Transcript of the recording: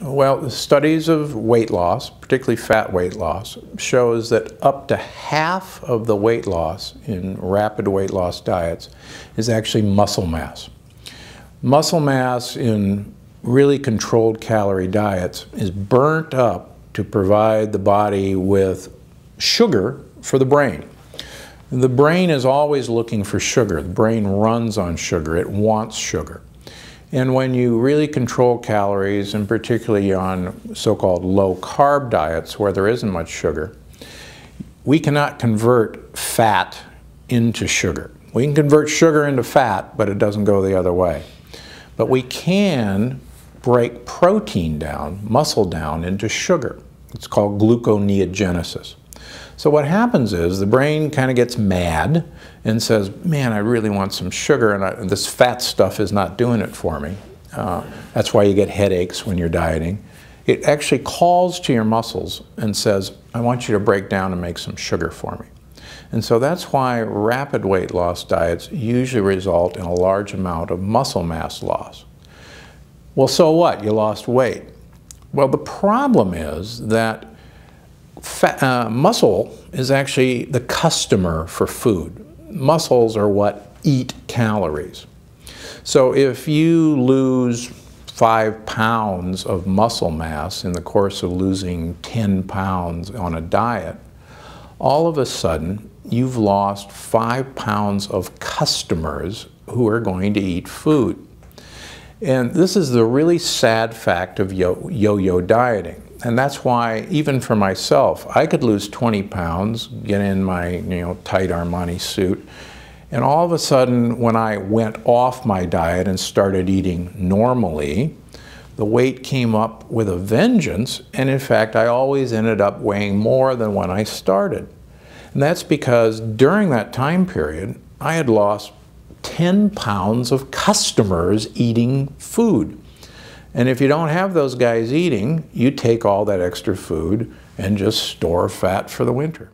Well, the studies of weight loss, particularly fat weight loss, shows that up to half of the weight loss in rapid weight loss diets is actually muscle mass. Muscle mass in really controlled calorie diets is burnt up to provide the body with sugar for the brain. The brain is always looking for sugar. The brain runs on sugar. It wants sugar. And when you really control calories, and particularly on so-called low-carb diets where there isn't much sugar, we cannot convert fat into sugar. We can convert sugar into fat, but it doesn't go the other way. But we can break protein down, muscle down, into sugar. It's called gluconeogenesis. So what happens is the brain kind of gets mad and says, man, I really want some sugar, and this fat stuff is not doing it for me. That's why you get headaches when you're dieting. It actually calls to your muscles and says, I want you to break down and make some sugar for me. And so that's why rapid weight loss diets usually result in a large amount of muscle mass loss. Well, so what? You lost weight. Well, the problem is that muscle is actually the customer for food. Muscles are what eat calories. So if you lose 5 pounds of muscle mass in the course of losing 10 pounds on a diet, all of a sudden you've lost 5 pounds of customers who are going to eat food. And this is the really sad fact of yo-yo dieting. And that's why, even for myself, I could lose 20 pounds, get in my tight Armani suit, and all of a sudden, when I went off my diet and started eating normally, the weight came up with a vengeance, and in fact, I always ended up weighing more than when I started. And that's because during that time period, I had lost 10 pounds of customers eating food. And if you don't have those guys eating, you take all that extra food and just store fat for the winter.